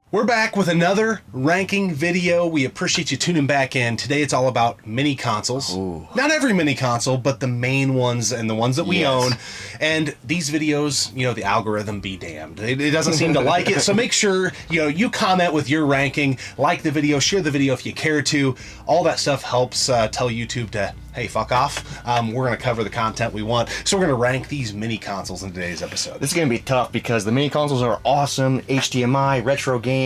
We're back with another ranking video. We appreciate you tuning back in. Today it's all about mini consoles. Ooh. Not every mini console, but the main ones and the ones that we own. And these videos, the algorithm be damned. It doesn't seem to like it. So make sure, you comment with your ranking, like the video, share the video if you care to. All that stuff helps tell YouTube to, hey, fuck off. We're going to cover the content we want. So we're going to rank these mini consoles in today's episode. This is going to be tough because the mini consoles are awesome. HDMI, retro games.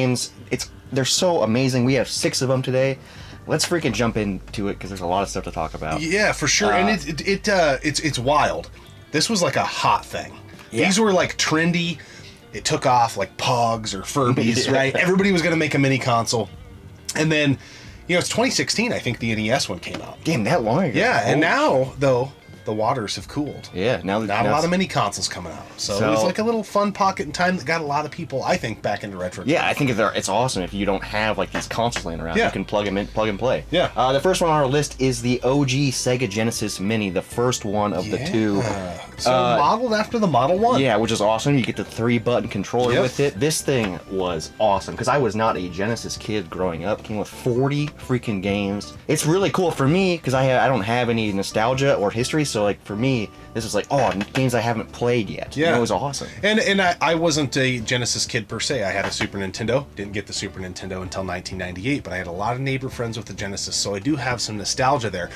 They're so amazing. We have 6 of them today. Let's freaking jump into it because there's a lot of stuff to talk about. Yeah, for sure. And it's wild. This was like a hot thing. Yeah. These were like trendy. It took off like Pogs or Furbies, right? Everybody was going to make a mini console. And then, it's 2016, I think the NES one came out. Damn, that long ago. Yeah, and now, though, the waters have cooled. Yeah, now not a lot of mini consoles coming out. So it was like a little fun pocket in time that got a lot of people, I think, back into retro. Yeah, I think it's awesome if you don't have like these consoles laying around. Yeah. You can plug them in, plug and play. Yeah. The first one on our list is the OG Sega Genesis Mini, the first one of the 2. So modeled after the Model 1. Yeah, which is awesome. You get the 3-button controller with it. This thing was awesome because I was not a Genesis kid growing up. It came with 40 freaking games. It's really cool for me because I don't have any nostalgia or history. So like for me, this is like, games I haven't played yet. Yeah. It was awesome. And I wasn't a Genesis kid per se. I had a Super Nintendo. Didn't get the Super Nintendo until 1998, but I had a lot of neighbor friends with the Genesis, so I do have some nostalgia there.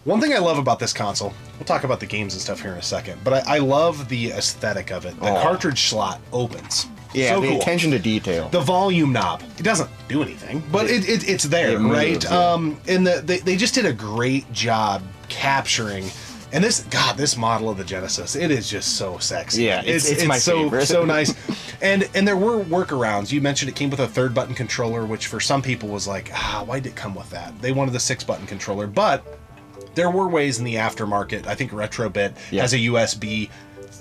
One thing I love about this console, we'll talk about the games and stuff here in a second, but I love the aesthetic of it. The cartridge slot opens. Yeah, so the cool. attention to detail. The volume knob. It doesn't do anything, but it's there, it moves, right? Yeah. And they just did a great job capturing. And this model of the Genesis, it is just so sexy. Yeah, it's my favorite. So nice. And there were workarounds. You mentioned it came with a 3-button controller, which for some people was like, why did it come with that? They wanted the 6-button controller, but there were ways in the aftermarket. I think Retrobit has a USB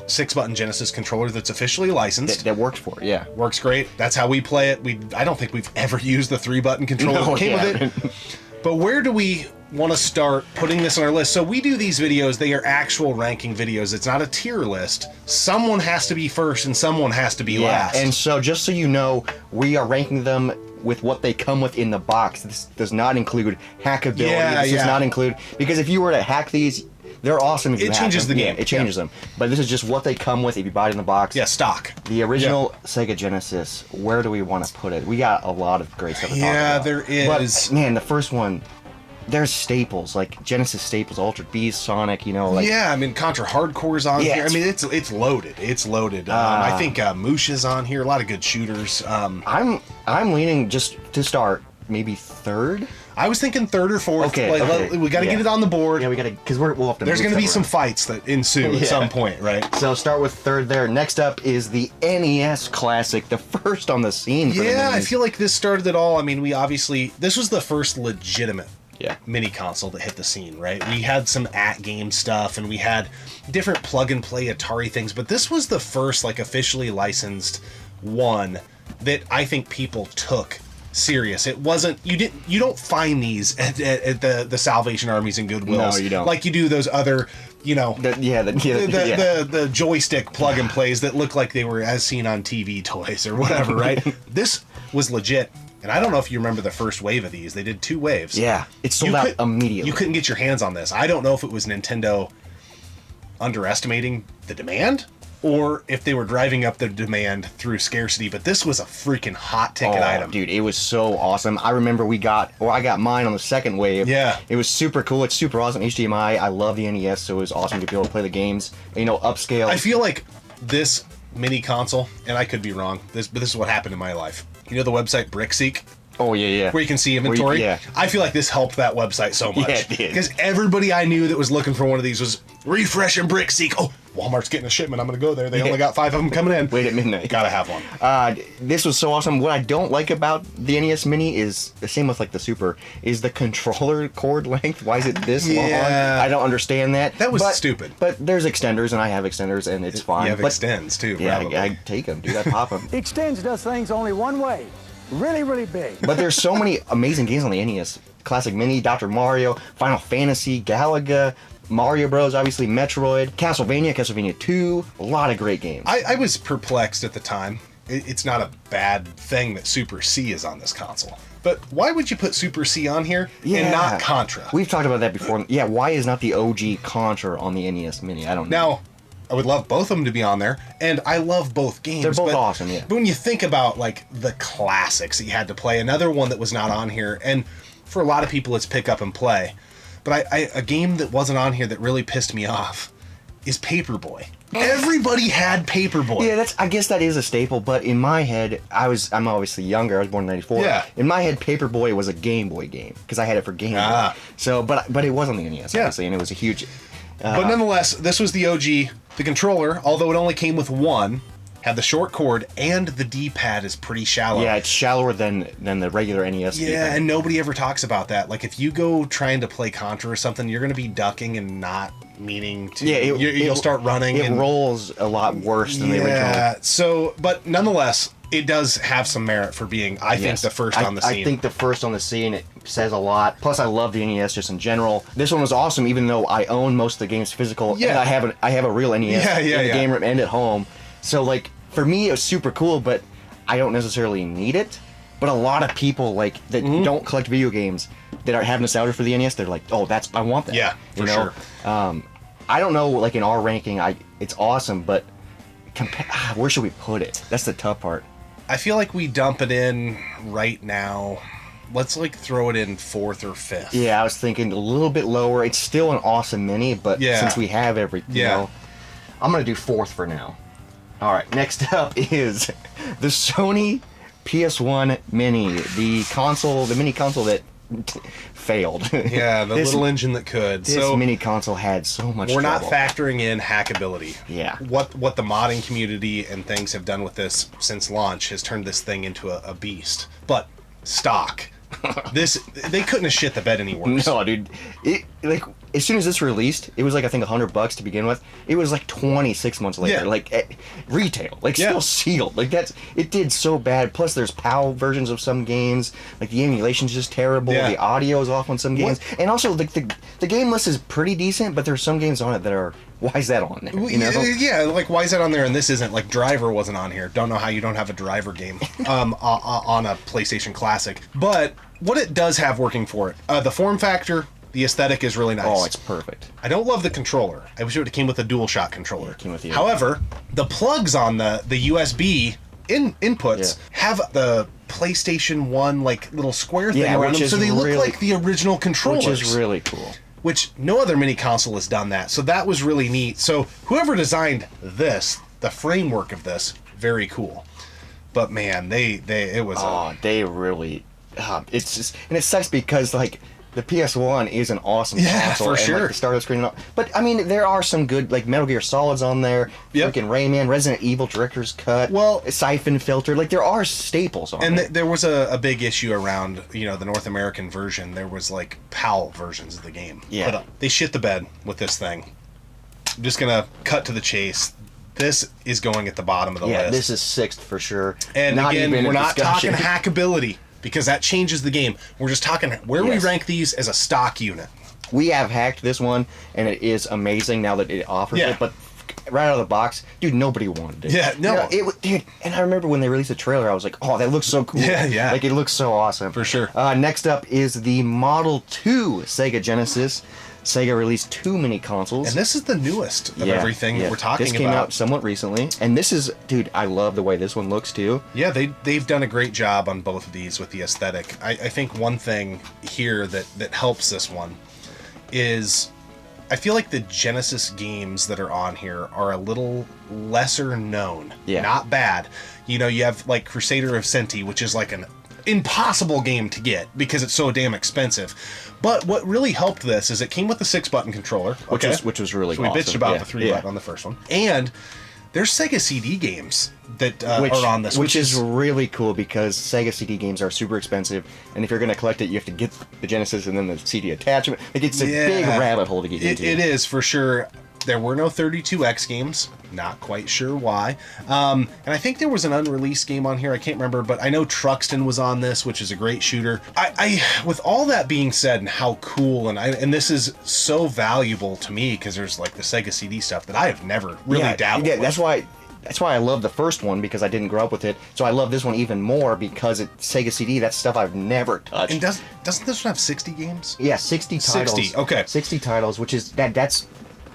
6-button Genesis controller that's officially licensed. That works for it, yeah. Works great. That's how we play it. I don't think we've ever used the 3-button controller that came with it. But where do we want to start putting this on our list? So we do these videos, they are actual ranking videos. It's not a tier list. Someone has to be first and someone has to be last. And so just so you know, we are ranking them with what they come with in the box. This does not include hackability. This does not include, because if you were to hack these, they're awesome if you hack them. It changes the game. Yeah, it changes them. But this is just what they come with if you buy it in the box. Yeah, stock. The original Sega Genesis, where do we want to put it? We got a lot of great stuff to talk about. Yeah, there is. But, man, the first one, there's staples, like Genesis staples, Altered Beast, Sonic, Yeah, I mean, Contra Hardcore's on here. I mean, it's loaded. It's loaded. I think Moosh is on here. A lot of good shooters. I'm leaning, just to start, maybe 3rd. I was thinking 3rd or 4th. Okay. We got to get it on the board. Yeah, we got to, because we'll have to. There's going to be some fights that ensue at some point, right? So start with 3rd there. Next up is the NES Classic, the first on the scene. Yeah, I feel like this started it all. I mean, this was the first legitimate mini console that hit the scene, right? We had some at-game stuff, and we had different plug-and-play Atari things, but this was the first, officially licensed one that I think people took serious. It wasn't, you don't find these at the Salvation Armies and Goodwills. No, you don't. Like you do those other, the joystick plug-and-plays that look like they were as seen on TV toys or whatever, right? This was legit. And I don't know if you remember the first wave of these. They did 2 waves. Yeah, it sold out immediately. You couldn't get your hands on this. I don't know if it was Nintendo underestimating the demand or if they were driving up the demand through scarcity, but this was a freaking hot ticket item. Dude, it was so awesome. I remember I got mine on the 2nd wave. Yeah. It was super cool. It's super awesome. HDMI. I love the NES, so it was awesome to be able to play the games. Upscale. I feel like this mini console, and I could be wrong, but this is what happened in my life. You know the website BrickSeek? Oh, yeah. Where you can see inventory? I feel like this helped that website so much. Yeah, it did. Because everybody I knew that was looking for one of these was refreshing BrickSeek. Oh, Walmart's getting a shipment. I'm going to go there. They only got 5 of them coming in. Wait at midnight. Gotta have one. This was so awesome. What I don't like about the NES Mini is, the same with the Super, is the controller cord length. Why is it this long? I don't understand that. That was stupid. But there's extenders, and I have extenders, and it's fine. You have extends, too. Yeah, I take them. Dude, I pop them. Extends does things only one way. Really, really big. But there's so many amazing games on the NES. Classic Mini, Dr. Mario, Final Fantasy, Galaga, Mario Bros, obviously Metroid, Castlevania 2, a lot of great games. I was perplexed at the time it's not a bad thing that Super C is on this console. But why would you put Super C on here and not Contra? We've talked about that before. Yeah, why is not the OG Contra on the NES Mini? I don't know. Now, I would love both of them to be on there, and I love both games. They're both awesome, yeah. But when you think about like the classics that you had to play, another one that was not on here, and for a lot of people it's pick up and play, but a game that wasn't on here that really pissed me off is Paperboy. Everybody had Paperboy. Yeah, I guess that is a staple, but in my head, I'm obviously younger. I was born in 94. Yeah. In my head, Paperboy was a Game Boy game because I had it for Game Boy. So, but it was on the NES, obviously, and it was a huge. But nonetheless, this was the OG. The controller, although it only came with one, had the short cord, and the D-pad is pretty shallow. Yeah, it's shallower than the regular NES. Yeah, D-pad. And nobody ever talks about that. Like, if you go trying to play Contra or something, you're going to be ducking and not meaning to. Yeah, you'll start running. It rolls a lot worse than the original. Yeah, so, but nonetheless, it does have some merit for being, I think, the first on the scene. I think the first on the scene, it says a lot. Plus, I love the NES just in general. This one was awesome, even though I own most of the games physical. Yeah. And I have a real NES in the game room and at home. So, like, for me, it was super cool, but I don't necessarily need it. But a lot of people, like, that don't collect video games, that have nostalgia for the NES, they're like, oh, I want that. Yeah, for sure. I don't know, like, in our ranking, it's awesome, but where should we put it? That's the tough part. I feel like we dump it in right now. Let's like throw it in 4th or 5th. Yeah, I was thinking a little bit lower. It's still an awesome mini, but since we have everything, I'm gonna do 4th for now. All right, next up is the Sony PS1 Mini, the mini console that failed. Yeah, the little engine that could. This mini console had so much trouble. We're not factoring in hackability. Yeah. What the modding community and things have done with this since launch has turned this thing into a beast. But stock. They couldn't have shit the bed any worse. No, dude. As soon as this released, it was like, I think $100 to begin with. It was like 26 months later, like at retail, like still sealed. Like it did so bad. Plus, there's PAL versions of some games. Like the emulation's just terrible. Yeah. The audio is off on some games, and also the game list is pretty decent. But there's some games on it that are, why is that on there? You know? Yeah, like why is that on there and this isn't? Like Driver wasn't on here. Don't know how you don't have a Driver game on a PlayStation Classic. But what it does have working for it, the form factor. The aesthetic is really nice. Oh, it's perfect. I don't love the controller. I wish it came with a DualShock controller. It came with the However, the plugs on the USB inputs have the PlayStation 1 like little square thing around them, so they look like the original controllers. Which is really cool. Which no other mini console has done that. So that was really neat. So whoever designed this, the framework of this, very cool. But man, they really it's just, and it sucks because like the PS1 is an awesome console. For sure. Like, the start of the screen and all. But, I mean, there are some good, like, Metal Gear Solid's on there. Freaking Rayman, Resident Evil Director's Cut. Well, Siphon Filter. Like, there are staples on there. And there was a big issue around, the North American version. There was, like, PAL versions of the game. Yeah. But they shit the bed with this thing. I'm just going to cut to the chase. This is going at the bottom of the list. Yeah, this is 6th for sure. And again, we're not talking hackability. Because that changes the game. We're just talking where we rank these as a stock unit. We have hacked this one, and it is amazing now that it offers it. But right out of the box, dude, nobody wanted it. Yeah, no. Dude, and I remember when they released the trailer, I was like, oh, that looks so cool. Yeah. Like, it looks so awesome. For sure. Next up is the Model 2 Sega Genesis. Sega released 2 mini consoles. And this is the newest of everything that we're talking about. This came out somewhat recently. And this is, dude, I love the way this one looks too. Yeah, they've done a great job on both of these with the aesthetic. I think one thing here that helps this one is I feel like the Genesis games that are on here are a little lesser known. Yeah. Not bad. You have like Crusader of Senti, which is like an impossible game to get because it's so damn expensive. But what really helped this is it came with a 6-button controller, which was really awesome. We bitched about the 3-button on the first one, and there's Sega CD games that are on this, which is really cool because Sega CD games are super expensive, and if you're going to collect it, you have to get the Genesis and then the CD attachment. Like, it's a big rabbit hole to get into. It is for sure. There were no 32X games. Not quite sure why. And I think there was an unreleased game on here. I can't remember, but I know Truxton was on this, which is a great shooter. I with all that being said, and how cool, and this is so valuable to me because there's like the Sega CD stuff that I have never really dabbled with. That's why that's why I love the first one, because I didn't grow up with it. So I love this one even more because it's Sega CD. That's stuff I've never touched. And doesn't this one have 60 games? Yeah, 60 titles. 60, okay. 60 titles, which is that's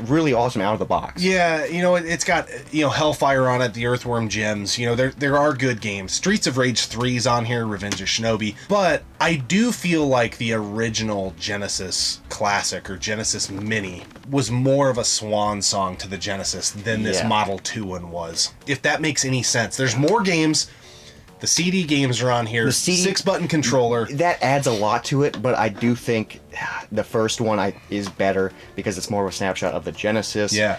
really awesome out of the box. Yeah, you know, it's got, you know, Hellfire on it, the Earthworm Gems. You know, there are good games. Streets of Rage 3's on here, Revenge of Shinobi. But I do feel like the original Genesis Classic or Genesis Mini was more of a swan song to the Genesis than this Model 2 one was. If that makes any sense. There's more games. The CD games are on here. The CD, 6-button controller. That adds a lot to it, but I do think the first one is better because it's more of a snapshot of the Genesis. Yeah.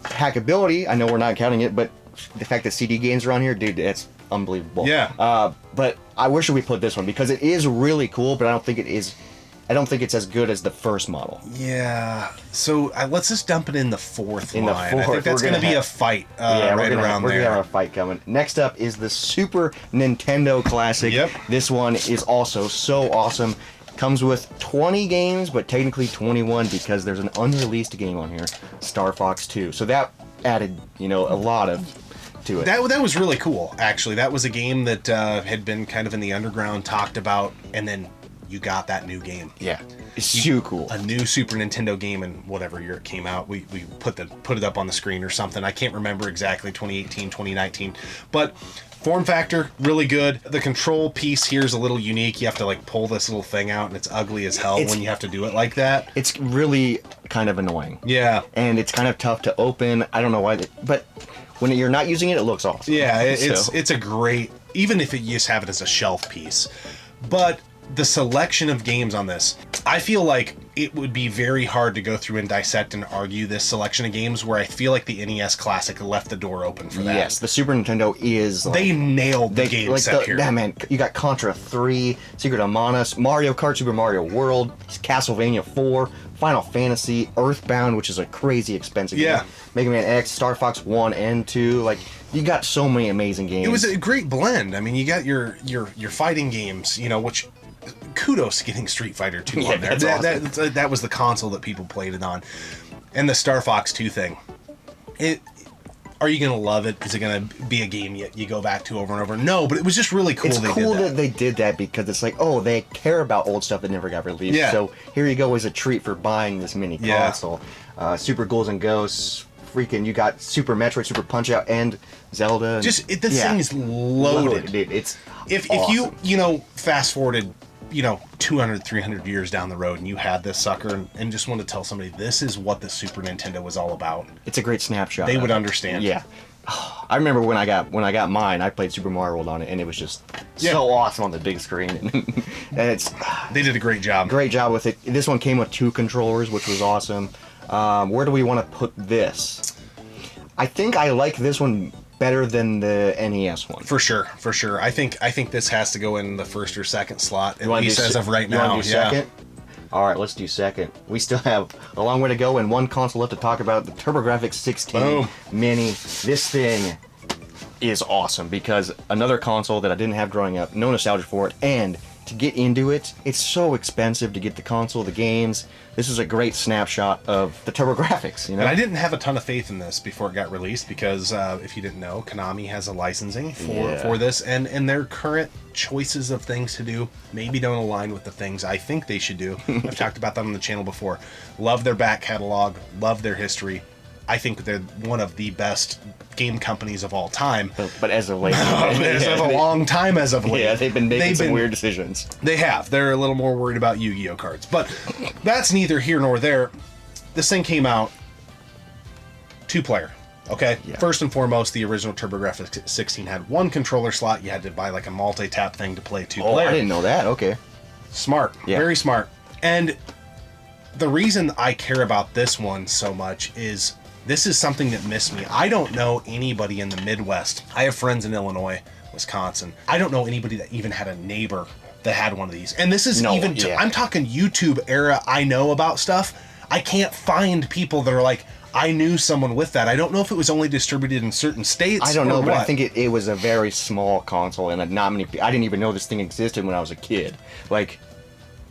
Hackability, I know we're not counting it, but the fact that CD games are on here, dude, that's unbelievable. Yeah. But I wish we put this one because it is really cool, but I don't think it's as good as the first model. Yeah. So let's just dump it in the fourth line. I think that's going to be a fight right around there. We're going to have a fight coming. Next up is the Super Nintendo Classic. Yep. This one is also so awesome. Comes with 20 games, but technically 21 because there's an unreleased game on here, Star Fox 2. So that added, you know, a lot to it. That was really cool, actually. That was a game that had been kind of in the underground, talked about, and then you got that new game. Yeah, it's so cool. A new Super Nintendo game in whatever year it came out. We put it up on the screen or something. I can't remember exactly, 2018, 2019. But form factor, really good. The control piece here is a little unique. You have to like pull this little thing out, and it's ugly as hell when you have to do it like that. It's really kind of annoying. Yeah. And it's kind of tough to open. I don't know why, but when you're not using it, it looks awesome. Yeah, it's a great, even if you just have it as a shelf piece. But the selection of games on this, I feel like it would be very hard to go through and dissect and argue this selection of games, where I feel like the NES Classic left the door open for that. Yes, the Super Nintendo is like, they nailed the game set here. Yeah, man, you got Contra 3, Secret of Mana, Mario Kart, Super Mario World, Castlevania 4, Final Fantasy, Earthbound, which is a crazy expensive game. Mega Man X, Star Fox 1 and 2, like you got so many amazing games. It was a great blend. I mean, you got your fighting games, you know, which kudos to getting Street Fighter 2 on there. Awesome. That was the console that people played it on. And the Star Fox 2 thing. Are you going to love it? Is it going to be a game you go back to over and over? No, but it was just really cool. It's cool that they did that because it's like, oh, they care about old stuff that never got released. Yeah. So here you go as a treat for buying this mini console. Super Ghouls and Ghosts. Freaking, you got Super Metroid, Super Punch Out, and Zelda. This thing is loaded. Dude, it's if awesome. If you fast forwarded 200, 300 years down the road and you had this sucker and just want to tell somebody this is what the Super Nintendo was all about, it's a great snapshot. They would understand. Yeah. I remember when I got mine, I played Super Mario World on it, and it was just so awesome on the big screen. And they did a great job. Great job with it. This one came with 2 controllers, which was awesome. Where do we want to put this? I think I like this one better than the NES one. For sure. I think this has to go in the first or second slot, at least as of right now. You want to do second? All right, let's do second. We still have a long way to go and one console left to talk about, the TurboGrafx 16 Mini. This thing is awesome because another console that I didn't have growing up, no nostalgia for it, and to get into it, it's so expensive to get the console, the games. This is a great snapshot of the TurboGrafx, And I didn't have a ton of faith in this before it got released because, if you didn't know, Konami has a licensing for this, and their current choices of things to do maybe don't align with the things I think they should do. I've talked about that on the channel before. Love their back catalog, love their history. I think they're one of the best game companies of all time. But as of late, a long time as of late. Yeah, they've been making some weird decisions. They have. They're a little more worried about Yu-Gi-Oh cards. But that's neither here nor there. This thing came out 2-player. Okay? Yeah. First and foremost, the original TurboGrafx 16 had 1 controller slot. You had to buy like a multi-tap thing to play 2-player. Oh, I didn't know that. Okay. Smart. Yeah. Very smart. And the reason I care about this one so much is this is something that missed me. I don't know anybody in the Midwest. I have friends in Illinois, Wisconsin. I don't know anybody that even had a neighbor that had one of these. And this is I'm talking YouTube era I know about stuff. I can't find people that are like, I knew someone with that. I don't know if it was only distributed in certain states. I don't know, but I think it was a very small console, and not many. I didn't even know this thing existed when I was a kid. Like,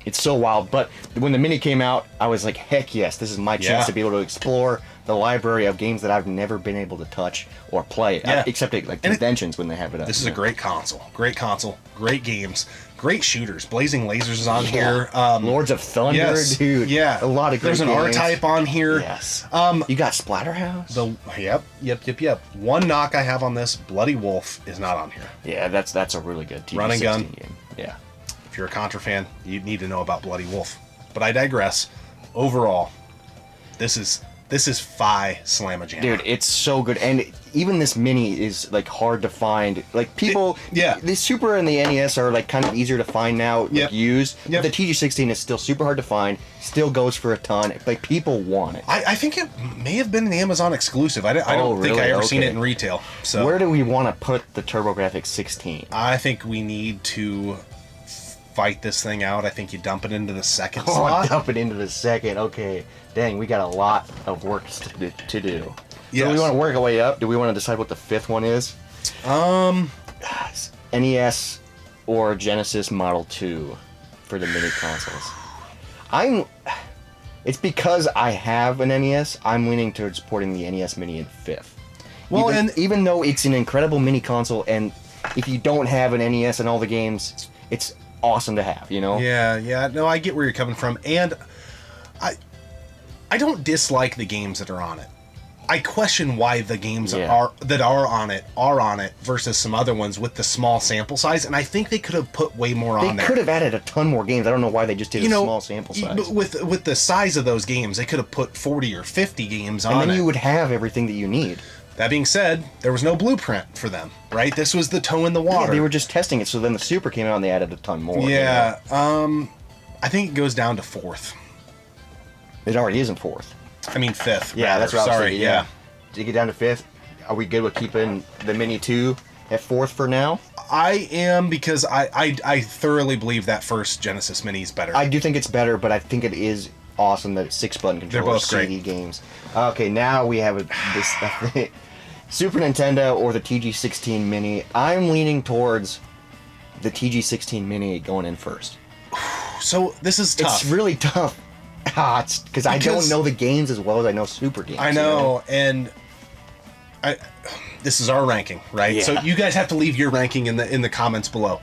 it's so wild. But when the Mini came out, I was like, heck yes, this is my chance to be able to explore the library of games that I've never been able to touch or play, except at like conventions when they have it up. This is a great console. Great console. Great games. Great shooters. Blazing Lasers is on here. Lords of Thunder, dude. Yeah. A lot of great There's an games. R-Type on here. Yes. You got Splatterhouse? Yep. One knock I have on this, Bloody Wolf is not on here. Yeah, that's a really good TeePublic Run and gun game. Yeah. If you're a Contra fan, you need to know about Bloody Wolf. But I digress. Overall, this is Fi Slamajamma. Dude, it's so good. And even this mini is like hard to find. Like people, the Super and the NES are like kind of easier to find now, like used. But the TG16 is still super hard to find. Still goes for a ton. Like people want it. I think it may have been an Amazon exclusive. I don't think I ever seen it in retail. So where do we want to put the TurboGrafx 16? I think we need to fight this thing out. I think you dump it into the second slot. Dump it into the second. Okay. Dang, we got a lot of work to do. Yes. Do we want to work our way up? Do we want to decide what the fifth one is? NES or Genesis Model 2 for the mini consoles. It's because I have an NES, I'm leaning towards porting the NES Mini in fifth. Well, even though it's an incredible mini console, and if you don't have an NES and all the games, it's awesome to have, you know? Yeah. No, I get where you're coming from, and I don't dislike the games that are on it. I question why the games are on it versus some other ones with the small sample size, and I think they could have put way more on there. They could have added a ton more games. I don't know why they just did a small sample size. With the size of those games, they could have put 40 or 50 games on it. And then you would have everything that you need. That being said, there was no blueprint for them, right? This was the toe in the water. Yeah, they were just testing it, so then the Super came out and they added a ton more. Yeah, I think it goes down to fourth. It already is in fourth. I mean fifth. Yeah, rather. that's what I was Sorry, thinking, yeah. To get down to fifth, are we good with keeping the Mini 2 at fourth for now? I am, because I thoroughly believe that first Genesis Mini is better. I do think it's better, but I think it is awesome that it's 6-button controller. They're both CD great games. Okay, now we have this Super Nintendo or the TG16 Mini. I'm leaning towards the TG16 Mini going in first. So this is tough. It's really tough. It's because I don't know the games as well as I know Super games. I know, and this is our ranking, right? Yeah. So you guys have to leave your ranking in the comments below.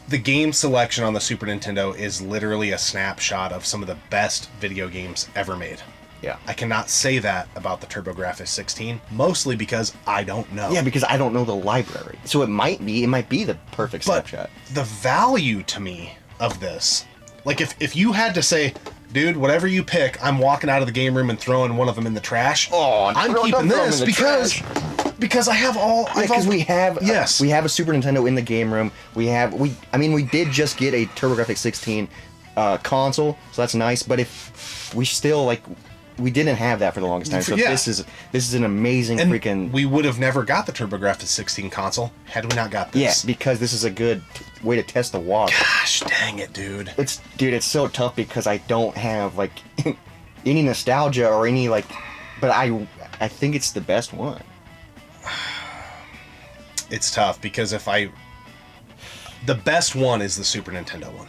The game selection on the Super Nintendo is literally a snapshot of some of the best video games ever made. Yeah. I cannot say that about the TurboGrafx 16, mostly because I don't know. Yeah, because I don't know the library. So it might be the perfect snapshot. The value to me of this, like if you had to say, dude, whatever you pick, I'm walking out of the game room and throwing one of them in the trash. Oh, I'm keeping this because I have all. Because we have we have a Super Nintendo in the game room. We did just get a TurboGrafx 16 console, so that's nice. But if we still we didn't have that for the longest time. So this is an amazing freaking. We would have never got the TurboGrafx 16 console had we not got this. Yeah, because this is a good way to test the water. Gosh dang it, dude. It's so tough because I don't have any nostalgia or any but I think it's the best one. It's tough because the best one is the Super Nintendo one.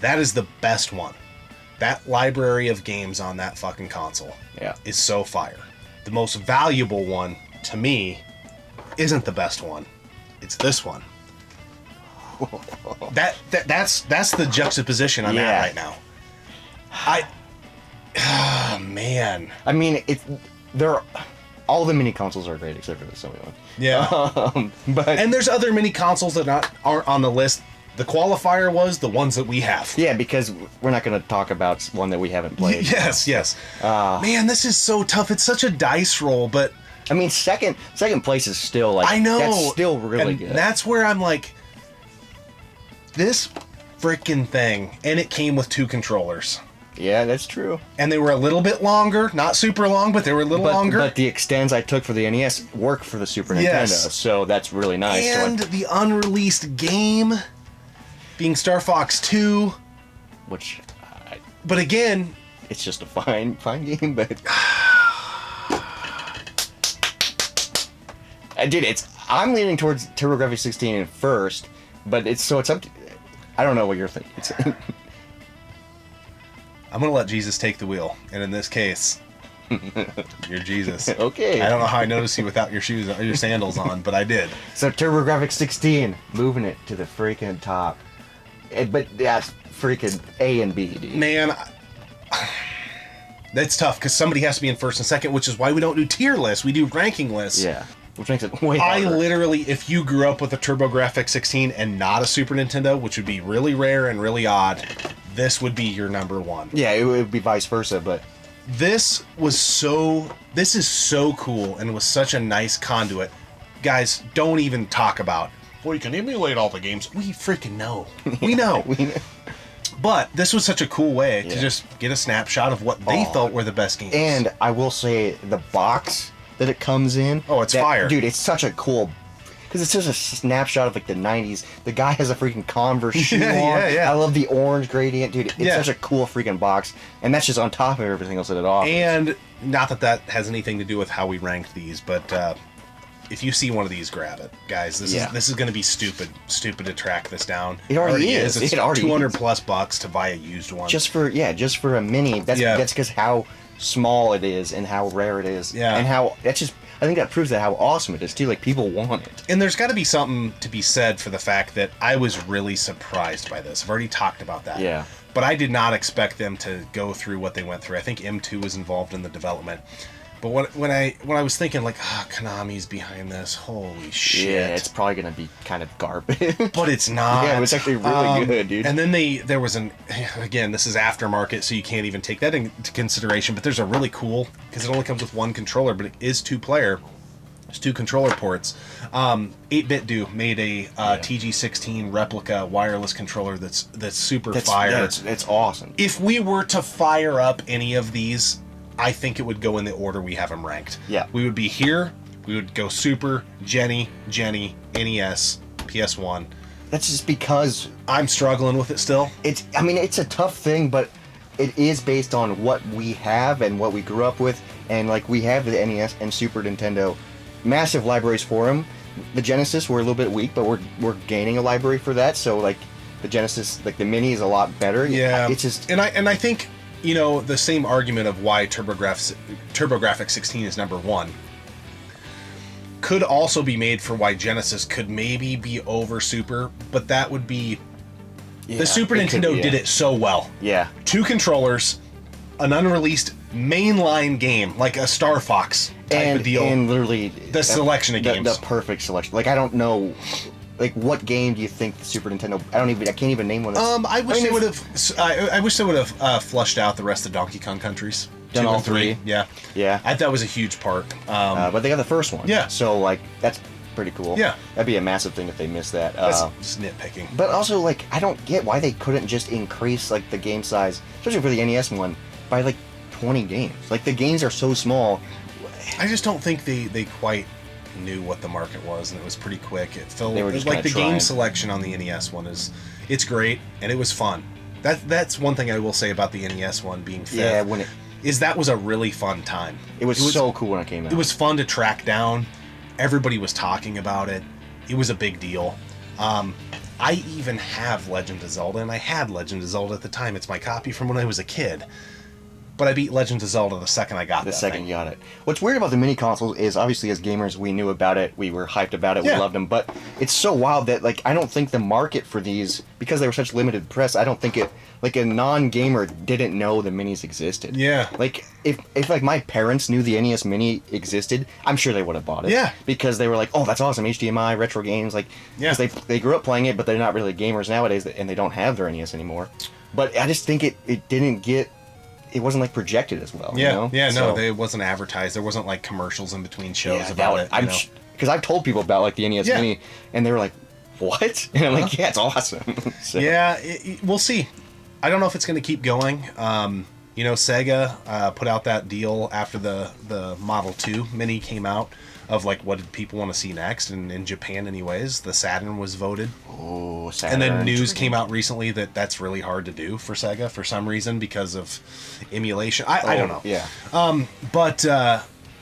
That is the best one. That library of games on that fucking console is so fire. The most valuable one, to me, isn't the best one. It's this one. That's the juxtaposition I'm at right now. Man. I mean, all the mini consoles are great except for the Sony one. Yeah. And there's other mini consoles that aren't on the list. The qualifier was the ones that we have. Yeah, because we're not going to talk about one that we haven't played. Yes. Man, this is so tough. It's such a dice roll, but I mean, second place is still I know that's still really good. That's where I'm like, this freaking thing, and it came with 2 controllers. Yeah, that's true. And they were a little bit longer, not super long, but they were a little longer. But the extends I took for the NES work for the Super Nintendo, so that's really nice. And the unreleased game being Star Fox 2, but again, it's just a fine game. But I'm leaning towards TurboGrafx 16 in first, but it's up to. I don't know what you're thinking. I'm going to let Jesus take the wheel. And in this case, you're Jesus. Okay. I don't know how I noticed you without your shoes or your sandals on, but I did. So TurboGrafx 16, moving it to the freaking top. But that's freaking A and B, dude. Man, that's tough because somebody has to be in first and second, which is why we don't do tier lists. We do ranking lists. Yeah, which makes it way I harder. literally, if you grew up with a TurboGrafx 16 and not a Super Nintendo, which would be really rare and really odd, this would be your number one. Yeah, it would be vice versa, but... This is so cool and was such a nice conduit. Guys, don't even talk about, well, you can emulate all the games. We freaking know. We know. We know. But this was such a cool way to just get a snapshot of what they felt were the best games. And I will say, the box that it comes in... Oh, it's fire. Dude, it's such a cool... Because it's just a snapshot of, like, the 90s. The guy has a freaking Converse shoe on. Yeah. I love the orange gradient. Dude, it's Yeah. such a cool freaking box. And that's just on top of everything else that it offers. And not that has anything to do with how we ranked these, but if you see one of these, grab it, guys. This is going to be stupid to track this down. It already is. It's It already $200 is. plus bucks to buy a used one. Just for a mini. That's because how small it is and how rare it is. Yeah. And I think that proves that how awesome it is too. Like, people want it. And there's got to be something to be said for the fact that I was really surprised by this. I've already talked about that. Yeah. But I did not expect them to go through what they went through. I think M2 was involved in the development. But when I was thinking, like, Konami's behind this, holy shit. Yeah, it's probably gonna be kind of garbage. But it's not. Yeah, it's actually really good, dude. And then there was again, this is aftermarket, so you can't even take that into consideration, but there's a really cool, because it only comes with one controller, but it is 2-player. There's 2 controller ports. 8-Bit Do made a TG16 replica wireless controller that's super fire. Yeah, it's awesome. If we were to fire up any of these, I think it would go in the order we have them ranked. Yeah. We would be here, we would go Super, Jenny, NES, PS1. That's just because I'm struggling with it still. it's a tough thing, but it is based on what we have and what we grew up with, and like we have the NES and Super Nintendo, massive libraries for them. The Genesis were a little bit weak, but we're gaining a library for that. So like the Genesis, like the Mini, is a lot better. Yeah, it's just and I think, you know, the same argument of why TurboGrafx 16 is number one could also be made for why Genesis could maybe be over Super, but that would be the Super Nintendo did it so well. Yeah. 2 controllers, an unreleased mainline game like a Star Fox type of deal, and literally the selection of games, the perfect selection. Like, I don't know. Like, what game do you think the Super Nintendo? I can't even name one. I wish they would have. I wish they would have flushed out the rest of Donkey Kong countries. Done 2 all and 3. 3. Yeah. Yeah. That was a huge part. But they got the first one. Yeah. So like that's pretty cool. Yeah. That'd be a massive thing if they missed that. That's just nitpicking. But also, like, I don't get why they couldn't just increase like the game size, especially for the NES one, by like 20 games. Like, the games are so small. I just don't think they quite knew what the market was, and it was pretty quick. It felt They were just like the kinda game trying. selection on the NES one it's great, and it was fun. That's one thing I will say about the NES one being fifth. Yeah, that was a really fun time. it was so cool when it came out. It was fun to track down. Everybody was talking about it. It was a big deal. I even have Legend of Zelda, and I had Legend of Zelda at the time. It's my copy from when I was a kid. But I beat Legend of Zelda the second I got the that second thing. you got it. What's weird about the mini consoles is, obviously, as gamers, we knew about it, we were hyped about it, we Yeah. loved them, but it's so wild that, like, I don't think the market for these, because they were such limited press, I don't think it, like, a non-gamer didn't know the minis existed. Yeah. Like, if like my parents knew the NES Mini existed, I'm sure they would have bought it. Yeah. Because they were like, oh, that's awesome, HDMI, retro games, like, Yeah. because they grew up playing it, but they're not really gamers nowadays, and they don't have their NES anymore. But I just think it didn't get, it wasn't like projected as well. Yeah, you know? yeah, So- no, it wasn't advertised. There wasn't like commercials in between shows yeah, about it. Because I've told people about like the NES Yeah. Mini, and they were like, "What?" And I'm like, "Yeah, it's awesome." So, Yeah, we'll see. I don't know if it's going to keep going. You know, Sega put out that deal after the Model 2 Mini came out of like what did people want to see next, and in Japan, anyways, the Saturn was voted. Oh, And then news came out recently that that's really hard to do for Sega for some reason because of emulation. I don't know. Yeah. But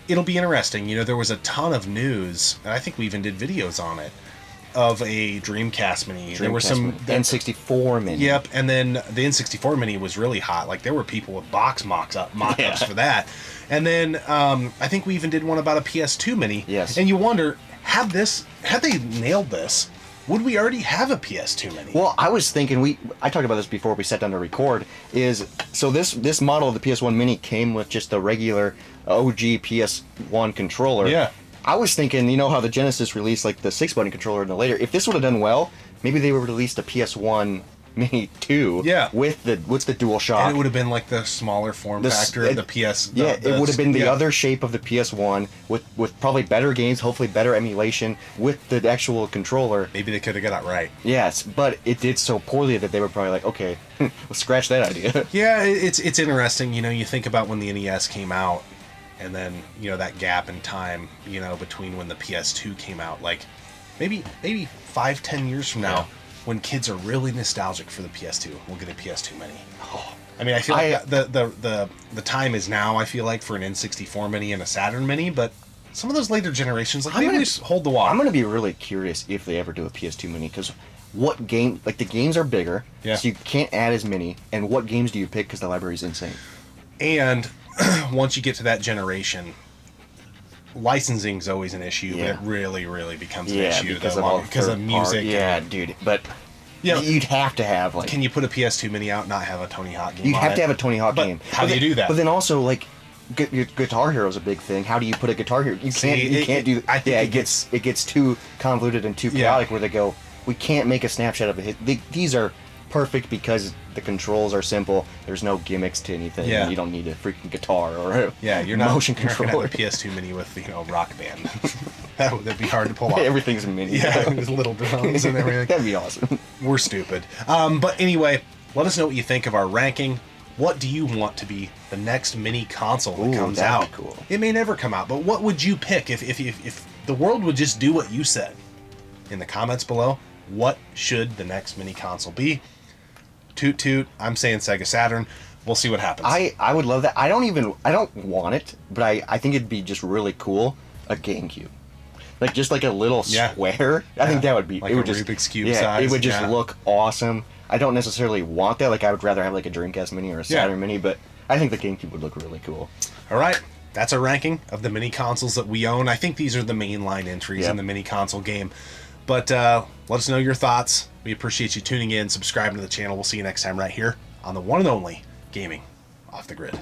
it'll be interesting. You know, there was a ton of news, and I think we even did videos on it, of a Dreamcast Mini. There were some N64 Mini. Yep, and then the N64 Mini was really hot. Like there were people with box mock-ups for that. And then I think we even did one about a PS2 Mini. Yes. And you wonder, had they nailed this, would we already have a PS2 Mini? Well, I was thinking, I talked about this before we sat down to record, so this model of the PS1 Mini came with just the regular OG PS1 controller. Yeah. I was thinking, you know how the Genesis released like the 6-button controller in the later, if this would have done well, maybe they would have released a PS1 Mini 2 with the DualShock. And it would have been like the smaller form factor of the PS. It would have been the other shape of the PS1 with probably better games, hopefully better emulation with the actual controller. Maybe they could have got it right. Yes, but it did so poorly that they were probably like, okay, we'll scratch that idea. Yeah, it's interesting. You know, you think about when the NES came out, and then that gap in time, between when the PS2 came out, like maybe 5-10 years from now. When kids are really nostalgic for the PS2, we'll get a PS2 Mini. I mean, I feel like the time is now, I feel like, for an N64 Mini and a Saturn Mini, but some of those later generations, like, maybe just hold the water. I'm going to be really curious if they ever do a PS2 Mini, because what game, like, the games are bigger, so you can't add as many, and what games do you pick, because the library is insane. And once you get to that generation, licensing is always an issue, but it really, really becomes an issue because of music. Yeah, dude. But you'd have to have like. Can you put a PS2 Mini out and not have a Tony Hawk game? You'd have to have a Tony Hawk game. How do you do that? But then also like, Guitar Hero is a big thing. How do you put a Guitar Hero? You can't do. I think it gets too convoluted and too chaotic where they go. We can't make a snapshot of it. These are perfect because the controls are simple. There's no gimmicks to anything. Yeah. You don't need a freaking guitar or a you're not, motion you're controller. Not gonna have a PS2 Mini with Rock Band. That'd be hard to pull off. Everything's a mini. Yeah, with little drums and everything. That'd be awesome. We're stupid. But anyway, let us know what you think of our ranking. What do you want to be the next mini console that comes out? Be cool. It may never come out, but what would you pick if the world would just do what you said? In the comments below, what should the next mini console be? Toot toot. I'm saying Sega Saturn. We'll see what happens. I would love that. I don't want it, but I think it'd be just really cool. A GameCube. Just like a little square. I think that would be like it would a just Rubik's Cube size. It would just look awesome. I don't necessarily want that. Like I would rather have like a Dreamcast Mini or a Saturn Mini, but I think the GameCube would look really cool. All right. That's our ranking of the mini consoles that we own. I think these are the mainline entries in the mini console game. But let us know your thoughts. We appreciate you tuning in, subscribing to the channel. We'll see you next time right here on the one and only Gaming Off the Grid.